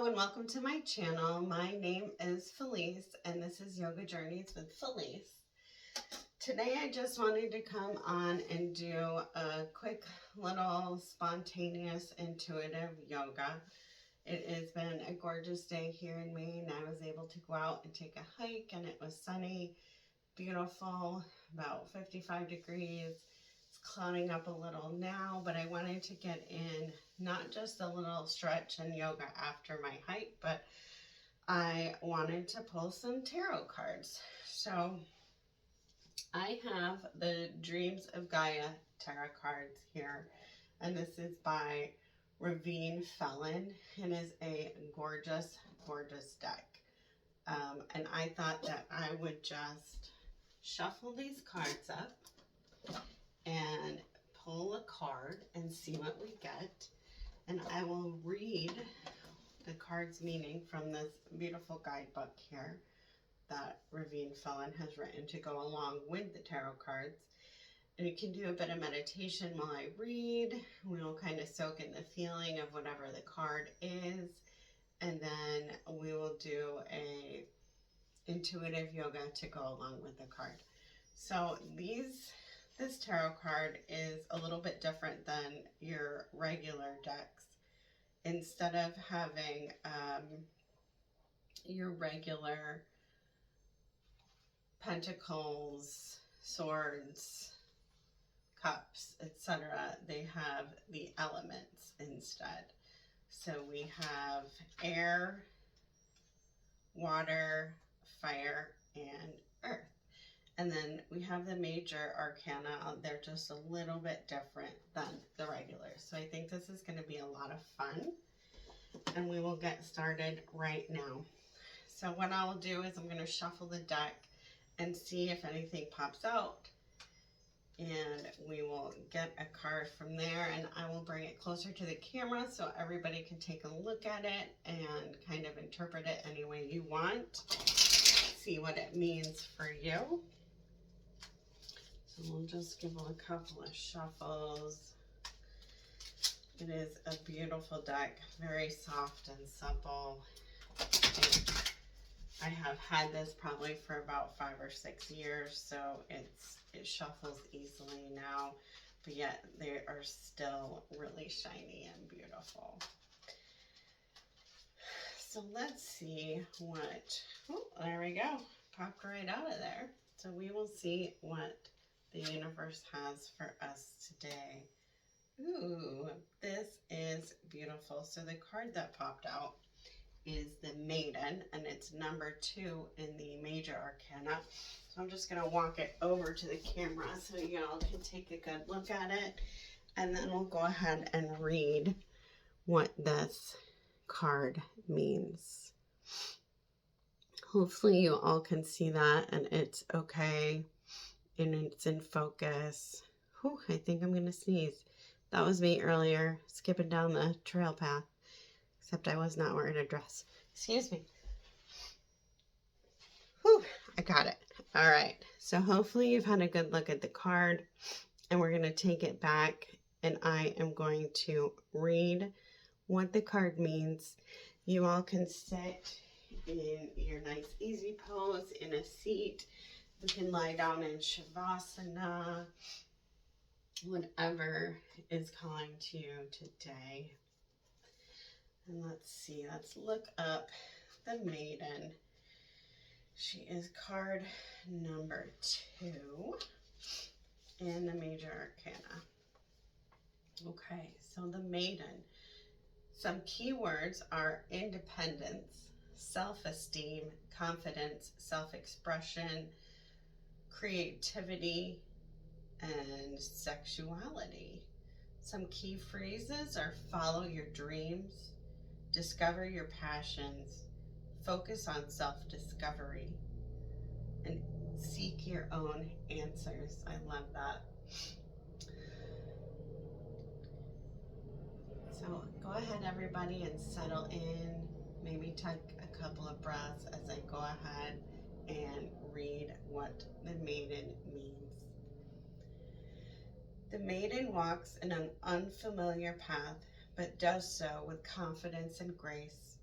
Hello and welcome to my channel. My name is Felice and this is Yoga Journeys with Felice. Today I just wanted to come on and do a quick little spontaneous intuitive yoga. It has been a gorgeous day here in Maine. I was able to go out and take a hike and it was sunny, beautiful, about 55 degrees. It's clouding up a little now, but I wanted to get in not just a little stretch and yoga after my hike, but I wanted to pull some tarot cards. So I have the Dreams of Gaia tarot cards here, and this is by Ravine Felon. It is a gorgeous, gorgeous deck. And I thought that I would just shuffle these cards up and pull a card and see what we get. And I will read the card's meaning from this beautiful guidebook here that Ravine Felon has written to go along with the tarot cards. And you can do a bit of meditation while I read. We'll kind of soak in the feeling of whatever the card is. And then we will do a intuitive yoga to go along with the card. So this tarot card is a little bit different than your regular decks. Instead of having your regular pentacles, swords, cups, etc., they have the elements instead. So we have air, water, fire, and earth. And then we have the major arcana. They're just a little bit different than the regular. So I think this is going to be a lot of fun. And we will get started right now. So what I'll do is I'm going to shuffle the deck and see if anything pops out. And we will get a card from there, and I will bring it closer to the camera so everybody can take a look at it and kind of interpret it any way you want. See what it means for you. So we'll just give them a couple of shuffles. It is a beautiful deck, very soft and supple. And I have had this probably for about 5 or 6 years, so it shuffles easily now, but yet they are still really shiny and beautiful. So let's see what, oh, there we go, popped right out of there. So we will see what the universe has for us today. Ooh, this is beautiful. So the card that popped out is the Maiden, and it's number 2 in the major arcana. So I'm just going to walk it over to the camera so y'all can take a good look at it, and then we'll go ahead and read what this card means. Hopefully you all can see that and it's okay and it's in focus. Whew, I think I'm going to sneeze. That was me earlier skipping down the trail path, except I was not wearing a dress. Excuse me. Whew, I got it. All right. So hopefully you've had a good look at the card, and we're going to take it back, and I am going to read what the card means. You all can sit in your nice easy pose in a seat. You can lie down in Shavasana, whatever is calling to you today. And let's see, let's look up the Maiden. She is card number 2 in the major arcana. Okay, so the Maiden. Some keywords are independence, self-esteem, confidence, self-expression, creativity, and sexuality. Some key phrases are follow your dreams, discover your passions, focus on self-discovery, and seek your own answers. I love that. So go ahead, everybody, and settle in. Maybe take a couple of breaths as I go ahead and read what the Maiden means. The Maiden walks in an unfamiliar path, but does so with confidence and grace.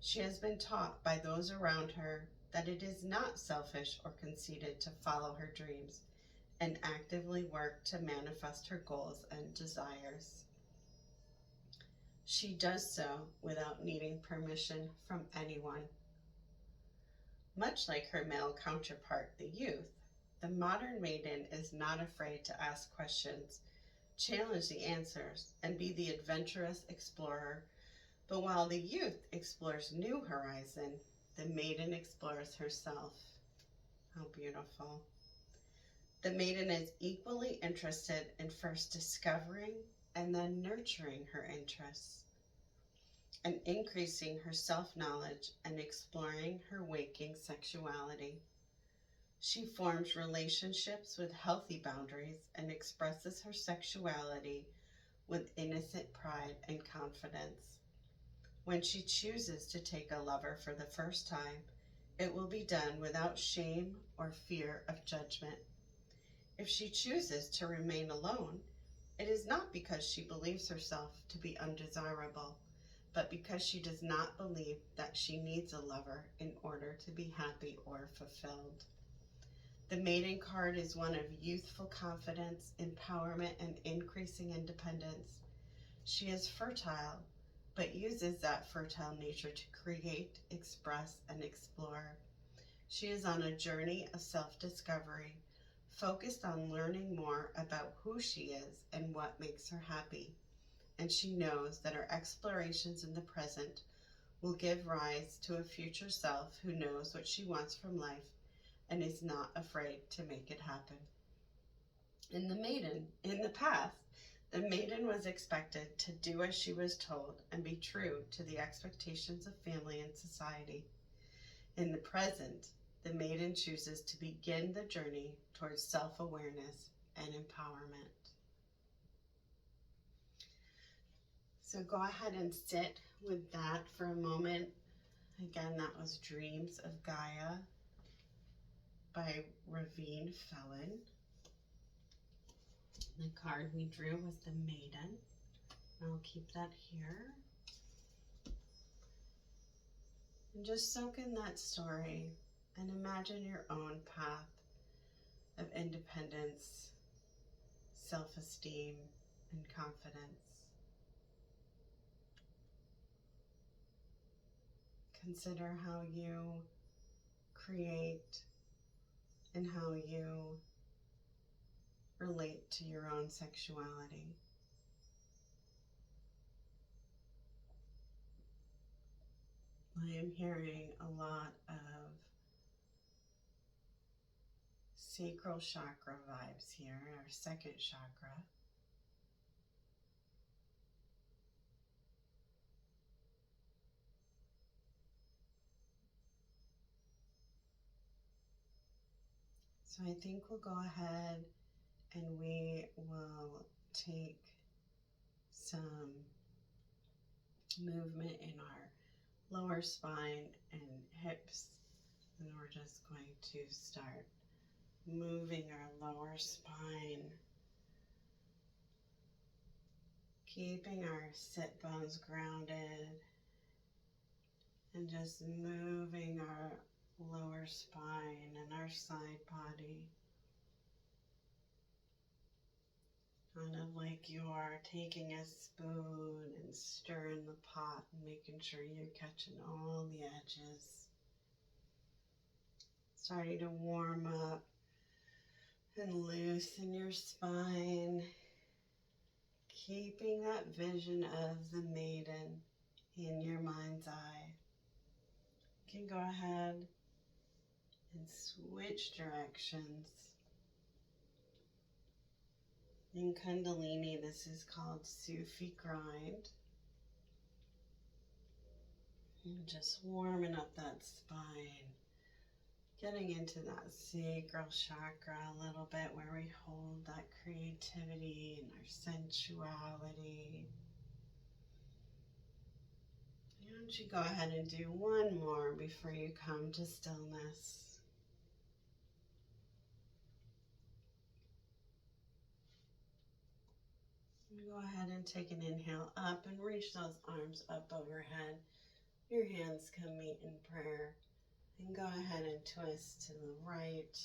She has been taught by those around her that it is not selfish or conceited to follow her dreams and actively work to manifest her goals and desires. She does so without needing permission from anyone. Much like her male counterpart, the youth, the modern maiden is not afraid to ask questions, challenge the answers, and be the adventurous explorer. But while the youth explores new horizon, the maiden explores herself. How beautiful. The maiden is equally interested in first discovering and then nurturing her interests, and increasing her self-knowledge and exploring her waking sexuality. She forms relationships with healthy boundaries and expresses her sexuality with innocent pride and confidence. When she chooses to take a lover for the first time, it will be done without shame or fear of judgment. If she chooses to remain alone, it is not because she believes herself to be undesirable, but because she does not believe that she needs a lover in order to be happy or fulfilled. The Maiden card is one of youthful confidence, empowerment, and increasing independence. She is fertile, but uses that fertile nature to create, express, and explore. She is on a journey of self-discovery, focused on learning more about who she is and what makes her happy. And she knows that her explorations in the present will give rise to a future self who knows what she wants from life and is not afraid to make it happen. In the past, the maiden was expected to do as she was told and be true to the expectations of family and society. In the present, the maiden chooses to begin the journey towards self-awareness and empowerment. So go ahead and sit with that for a moment. Again, that was Dreams of Gaia by Ravine Felon. The card we drew was the Maiden. I'll keep that here. And just soak in that story and imagine your own path of independence, self-esteem, and confidence. Consider how you create and how you relate to your own sexuality. I am hearing a lot of sacral chakra vibes here, our second chakra. So I think we'll go ahead and we will take some movement in our lower spine and hips, and we're just going to start moving our lower spine, keeping our sit bones grounded, and just moving our lower spine and our side body, kind of like you are taking a spoon and stirring the pot and making sure you're catching all the edges. Starting to warm up and loosen your spine, keeping that vision of the maiden in your mind's eye. You can go ahead and switch directions. In Kundalini, this is called Sufi grind. And just warming up that spine. Getting into that sacral chakra a little bit, where we hold that creativity and our sensuality. Why don't you go ahead and do one more before you come to stillness. Go ahead and take an inhale up and reach those arms up overhead. your hands can meet in prayer. And go ahead and twist to the right,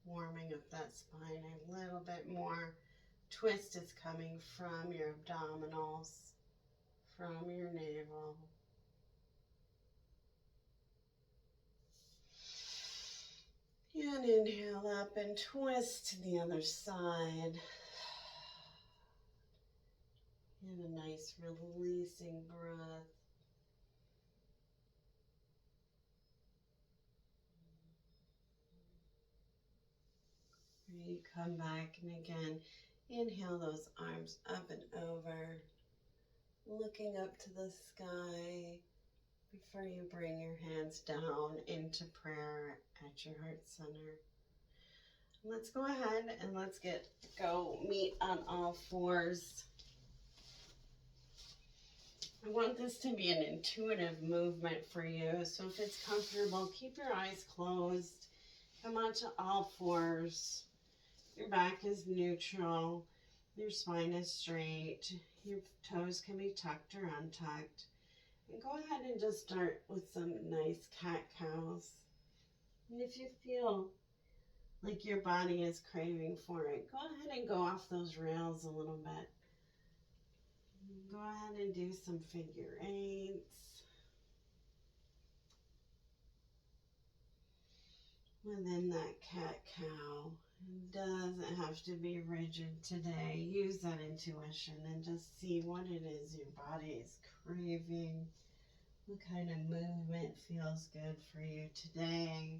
warming up that spine a little bit more. Twist is coming from your abdominals, from your navel. And inhale up and twist to the other side. And a nice releasing breath. You come back and again, inhale those arms up and over, looking up to the sky before you bring your hands down into prayer at your heart center. Let's go ahead and let's go meet on all fours. I want this to be an intuitive movement for you, so if it's comfortable, keep your eyes closed. Come onto all fours. Your back is neutral. Your spine is straight. Your toes can be tucked or untucked. And go ahead and just start with some nice cat-cows. And if you feel like your body is craving for it, go ahead and go off those rails a little bit. Go ahead and do some figure eights. Within that cat-cow. It doesn't have to be rigid today. Use that intuition and just see what it is your body is craving. What kind of movement feels good for you today?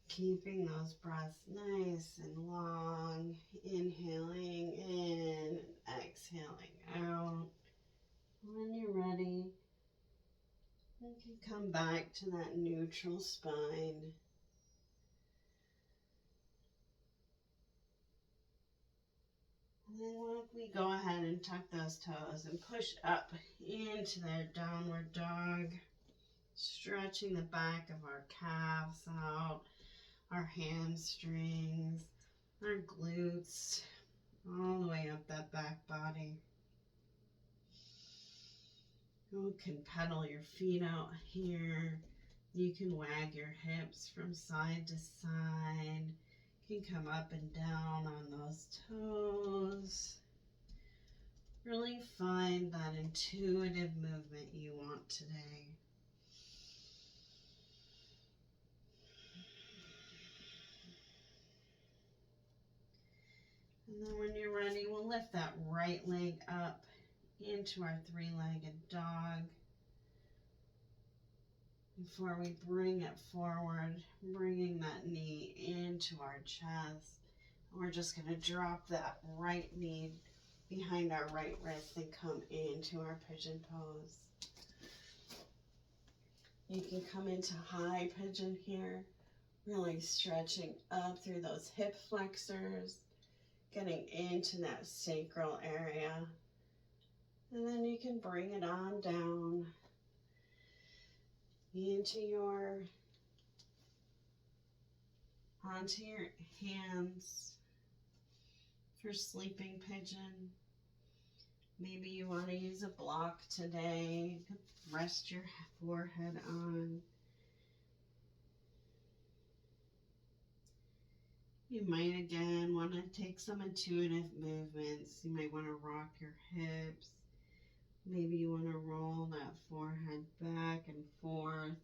Keeping those breaths nice and long. Inhaling in and exhaling out. When you're ready, you can come back to that neutral spine. And then we go ahead and tuck those toes and push up into that downward dog, stretching the back of our calves out, our hamstrings, our glutes, all the way up that back body. You can pedal your feet out here. You can wag your hips from side to side. You can come up and down on those toes. Really find that intuitive movement you want today. And then when you're ready, we'll lift that right leg up into our three-legged dog. Before we bring it forward, bringing that knee into our chest. We're just going to drop that right knee behind our right wrist and come into our pigeon pose. You can come into high pigeon here, really stretching up through those hip flexors, getting into that sacral area. And then you can bring it on down onto your hands for sleeping pigeon. Maybe you want to use a block today. Rest your forehead on. You might again want to take some intuitive movements. You might want to rock your hips. Maybe you want to roll that forehead back and forth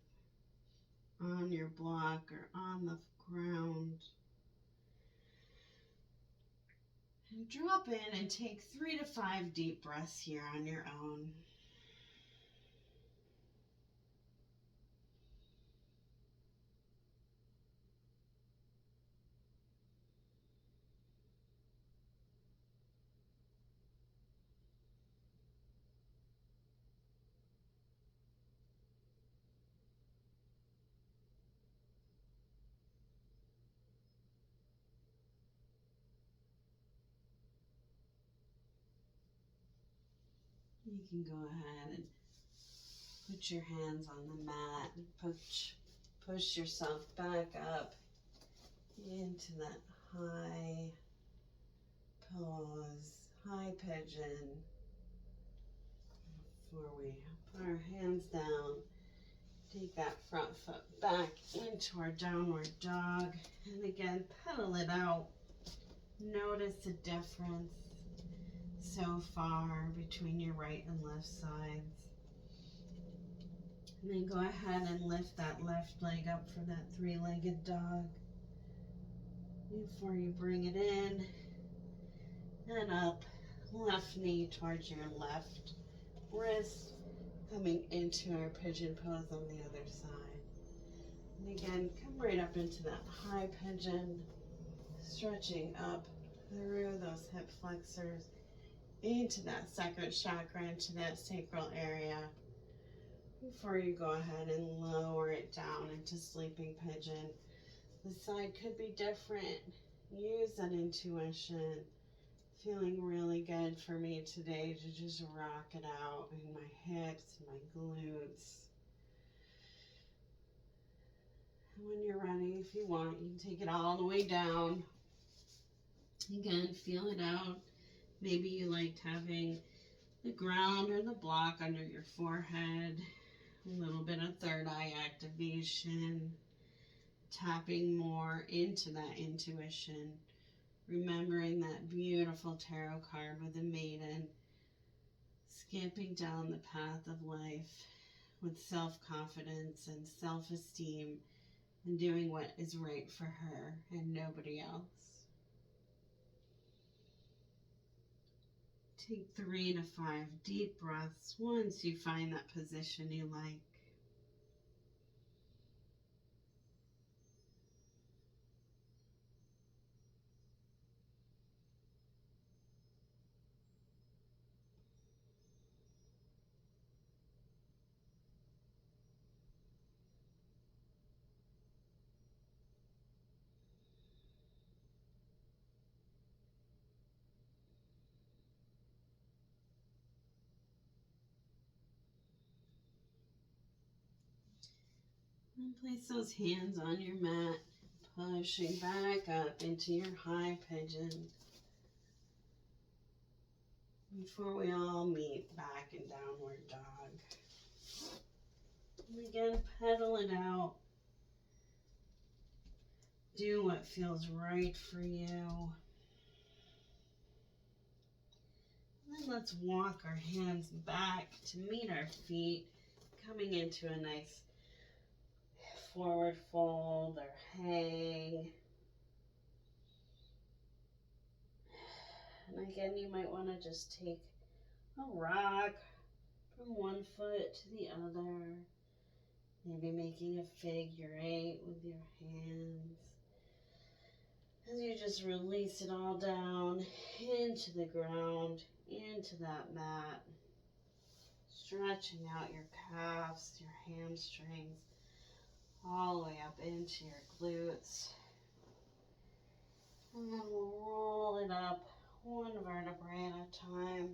on your block or on the ground. And drop in and take 3 to 5 deep breaths here on your own. You can go ahead and put your hands on the mat and push yourself back up into that high pose, high pigeon. Before we put our hands down, take that front foot back into our downward dog. And again, pedal it out. Notice the difference so far between your right and left sides. And then go ahead and lift that left leg up for that three-legged dog. Before you bring it in and up, left knee towards your left wrist, coming into our pigeon pose on the other side. And again, come right up into that high pigeon, stretching up through those hip flexors, into that sacral chakra, into that sacral area. Before you go ahead and lower it down into sleeping pigeon. The side could be different. Use that intuition. Feeling really good for me today to just rock it out in my hips and my glutes. And when you're ready, if you want, you can take it all the way down. Again, feel it out. Maybe you liked having the ground or the block under your forehead. A little bit of third eye activation. Tapping more into that intuition. Remembering that beautiful tarot card with the maiden. Skipping down the path of life with self-confidence and self-esteem and doing what is right for her and nobody else. Take 3 to 5 deep breaths once you find that position you like. And place those hands on your mat, pushing back up into your high pigeon. Before we all meet back in downward dog. And again, pedal it out. Do what feels right for you. And then let's walk our hands back to meet our feet, coming into a nice forward fold or hang. And again, you might want to just take a rock from one foot to the other. Maybe making a figure 8 with your hands. As you just release it all down into the ground, into that mat. Stretching out your calves, your hamstrings, all the way up into your glutes. And then we'll roll it up one vertebrae at a time.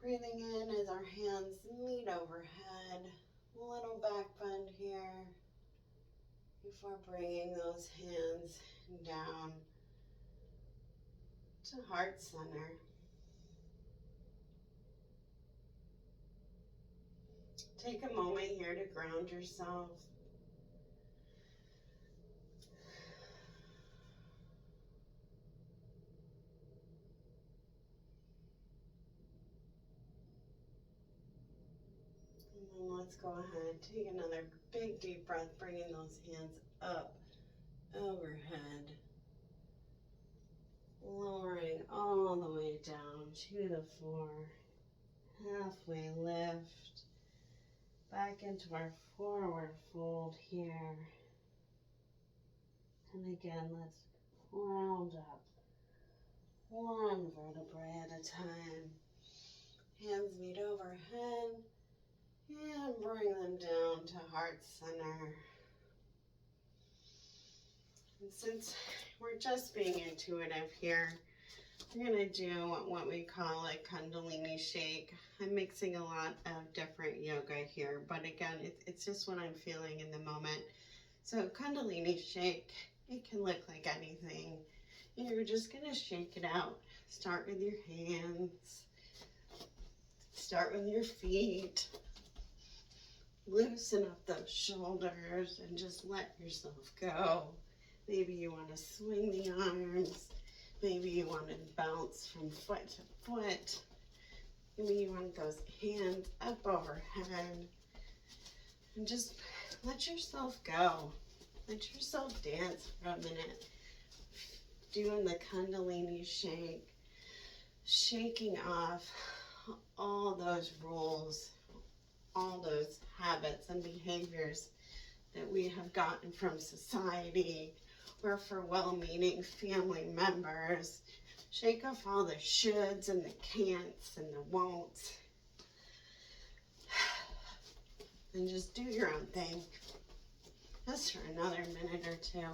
Breathing in as our hands meet overhead. A little back bend here before bringing those hands down to heart center. Take a moment here to ground yourself. And then let's go ahead, take another big deep breath, bringing those hands up, overhead. Lowering all the way down to the floor. Halfway lift. Back into our forward fold here. And again, let's round up one vertebrae at a time. Hands meet overhead and bring them down to heart center. And since we're just being intuitive here, we're going to do what we call a Kundalini shake. I'm mixing a lot of different yoga here, but again, it's just what I'm feeling in the moment. So Kundalini shake, it can look like anything. You're just going to shake it out. Start with your hands. start with your feet. Loosen up those shoulders and just let yourself go. Maybe you want to swing the arms. Maybe you want to bounce from foot to foot. Maybe you want those hands up overhead. And just let yourself go. Let yourself dance for a minute. Doing the Kundalini shake. Shaking off all those rules, all those habits and behaviors that we have gotten from society or for well-meaning family members. Shake off all the shoulds and the can'ts and the won'ts. And just do your own thing. Just for another minute or two.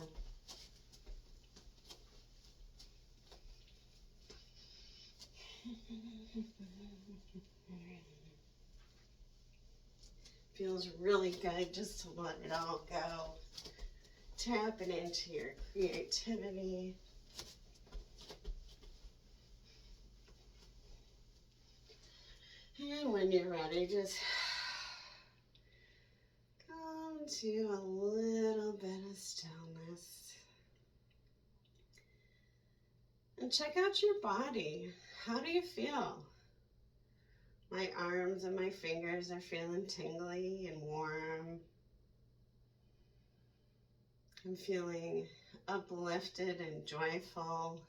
Feels really good just to let it all go. Tapping into your creativity. And when you're ready, just come to a little bit of stillness. And check out your body. How do you feel? My arms and my fingers are feeling tingly and warm. I'm feeling uplifted and joyful.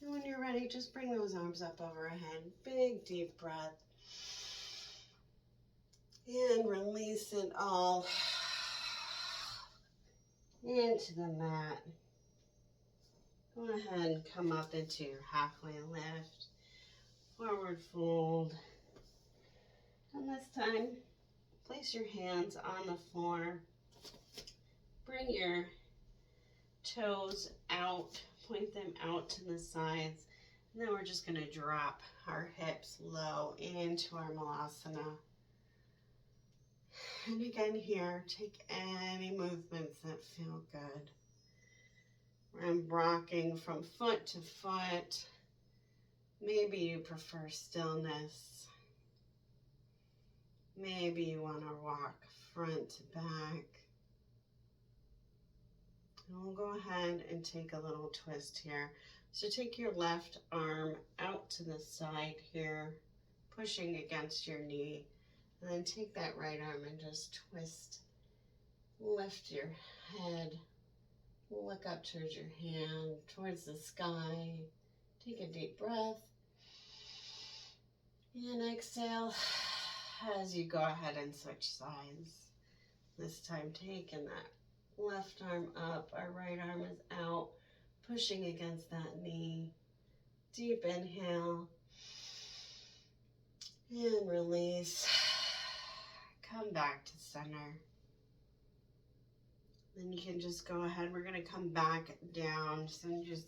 And when you're ready, just bring those arms up overhead. Big, deep breath. And release it all into the mat. Go ahead and come up into your halfway lift, forward fold. And this time, place your hands on the floor. Bring your toes out, point them out to the sides. And then we're just going to drop our hips low into our Malasana. And again here, take any movements that feel good. I'm rocking from foot to foot. Maybe you prefer stillness. Maybe you want to rock front to back. And we'll go ahead and take a little twist here. So take your left arm out to the side here, pushing against your knee. And then take that right arm and just twist. Lift your head. Look up towards your hand, towards the sky. Take a deep breath. And exhale as you go ahead and switch sides. This time taking that left arm up, our right arm is out, pushing against that knee. Deep inhale. And release. Come back to center. Then you can just go ahead. We're going to come back down. So you just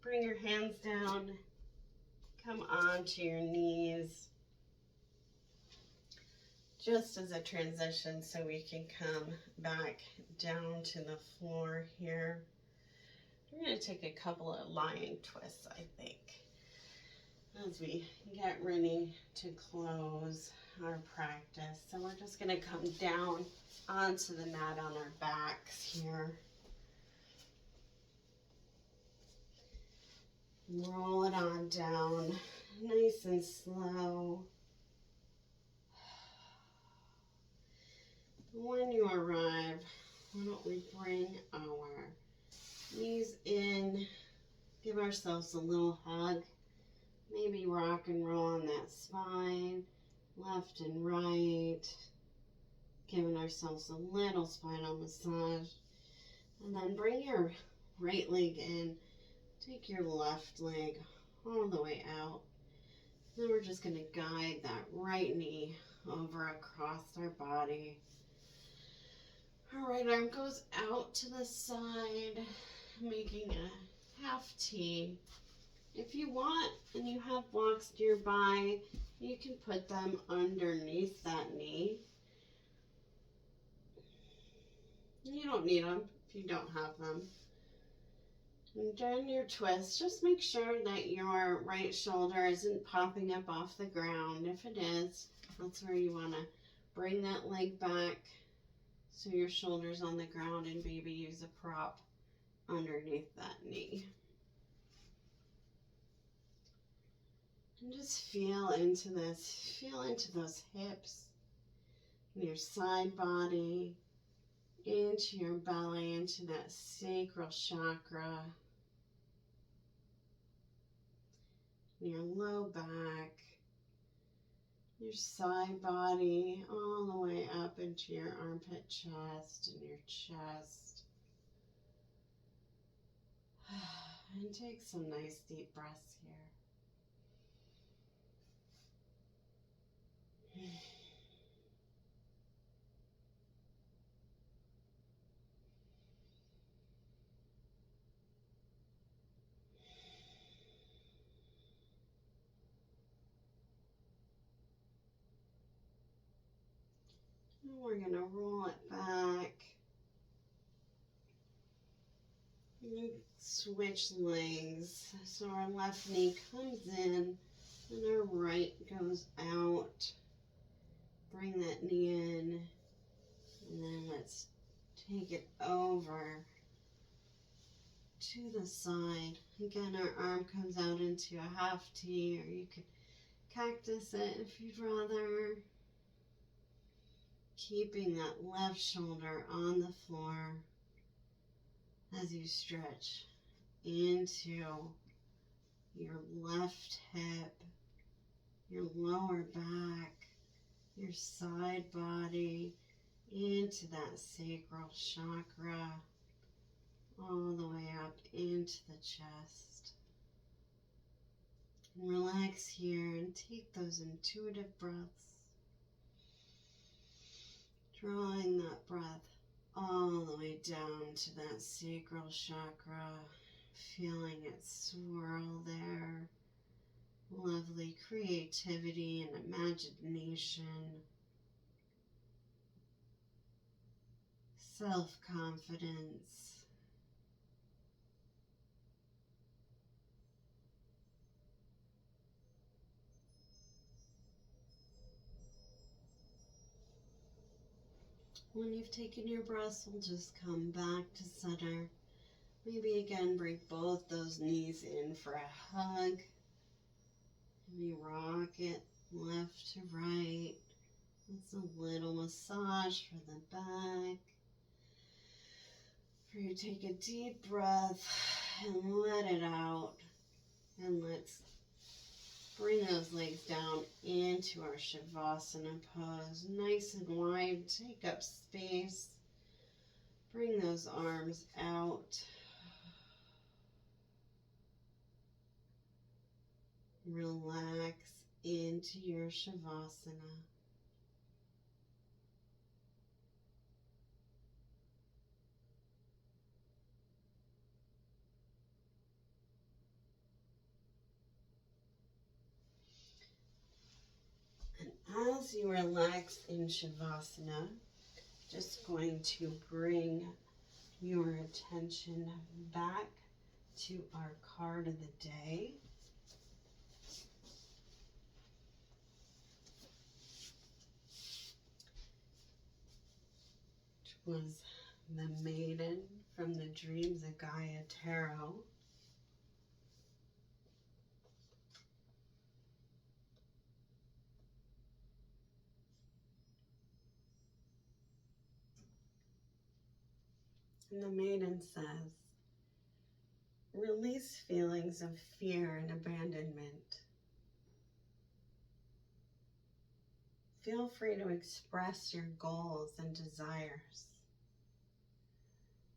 bring your hands down. Come onto your knees. Just as a transition so we can come back down to the floor here. We're going to take a couple of lying twists, I think, as we get ready to close our practice. So we're just going to come down onto the mat on our backs here. Roll it on down, nice and slow. When you arrive, why don't we bring our knees in, give ourselves a little hug, maybe rock and roll on that spine, left and right, giving ourselves a little spinal massage. And then bring your right leg in, take your left leg all the way out. Then we're just going to guide that right knee over across our body. Our right arm goes out to the side, making a half T. If you want and you have blocks nearby, you can put them underneath that knee. You don't need them if you don't have them. And during your twist, just make sure that your right shoulder isn't popping up off the ground. If it is, that's where you want to bring that leg back so your shoulder's on the ground, and maybe use a prop underneath that knee. And just feel into this. Feel into those hips, your side body, into your belly, into that sacral chakra, your low back, your side body, all the way up into your armpit chest and your chest. And take some nice deep breaths here. And we're going to roll it back. And switch legs. So our left knee comes in and our right goes out. Bring that knee in. And then let's take it over to the side. Again, our arm comes out into a half T, or you could cactus it if you'd rather. Keeping that left shoulder on the floor as you stretch into your left hip, your lower back, your side body, into that sacral chakra, all the way up into the chest. And relax here and take those intuitive breaths. Drawing that breath all the way down to that sacral chakra, feeling it swirl there. Lovely creativity and imagination, self-confidence. When you've taken your breaths, we'll just come back to center. Maybe again bring both those knees in for a hug. Maybe rock it left to right. It's a little massage for the back. For you take a deep breath and let it out. And let's bring those legs down into our Shavasana pose. Nice and wide. Take up space. Bring those arms out. Relax into your Shavasana. And as you relax in Shavasana, just going to bring your attention back to our card of the day. Which was the Maiden from the Dreams of Gaia Taro. And the Maiden says, release feelings of fear and abandonment. Feel free to express your goals and desires.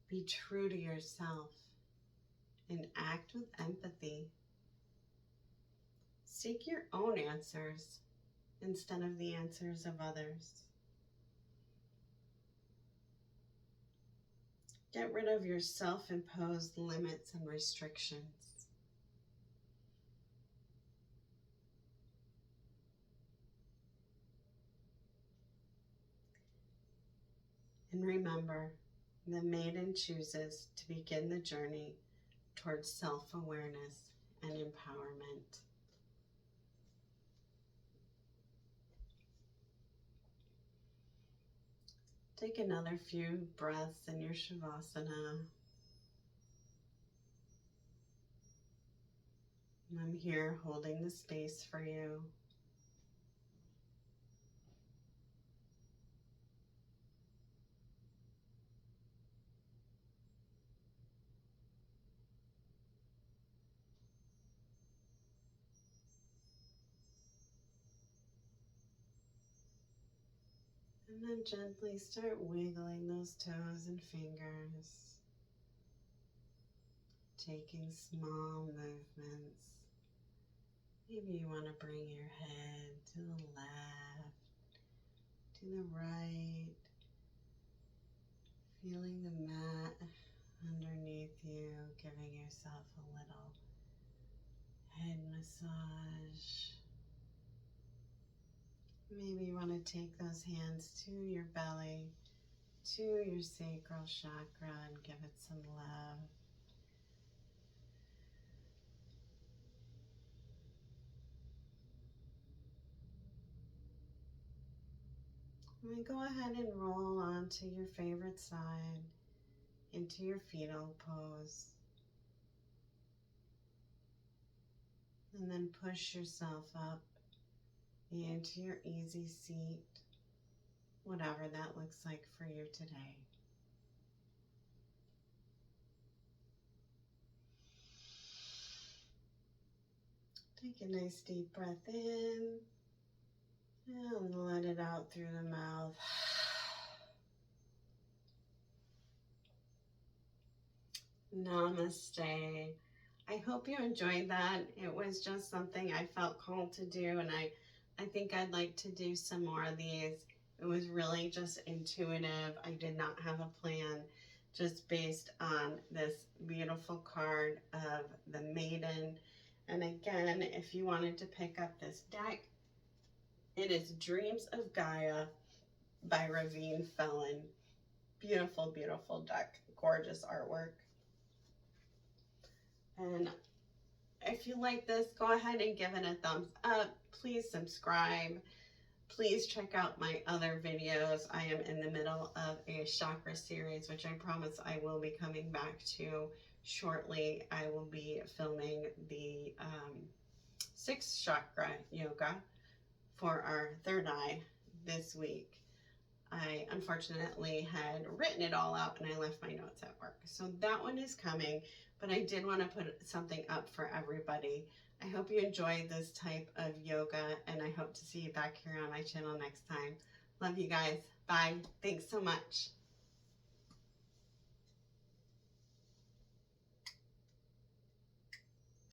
Be true to yourself and act with empathy. Seek your own answers instead of the answers of others. Get rid of your self-imposed limits and restrictions. And remember, the Maiden chooses to begin the journey towards self-awareness and empowerment. Take another few breaths in your Shavasana. I'm here holding the space for you. And then gently start wiggling those toes and fingers, taking small movements. Maybe you want to bring your head to the left, to the right, feeling the mat underneath you, giving yourself a little head massage. Maybe you want to take those hands to your belly, to your sacral chakra, and give it some love. And then go ahead and roll onto your favorite side into your fetal pose. And then push yourself up into your easy seat, whatever that looks like for you today. Take a nice deep breath in and let it out through the mouth. Namaste. I hope you enjoyed that. It was just something I felt called to do, and I think I'd like to do some more of these. It was really just intuitive. I did not have a plan, just based on this beautiful card of the Maiden. And again, if you wanted to pick up this deck, it is Dreams of Gaia by Ravine Felon. Beautiful, beautiful deck. Gorgeous artwork. And if you like this, go ahead and give it a thumbs up. Please subscribe. Please check out my other videos. I am in the middle of a chakra series, which I promise I will be coming back to shortly. I will be filming the 6th chakra yoga for our third eye this week. I unfortunately had written it all out and I left my notes at work. So that one is coming, but I did want to put something up for everybody. I hope you enjoyed this type of yoga, and I hope to see you back here on my channel next time. Love you guys. Bye. Thanks so much.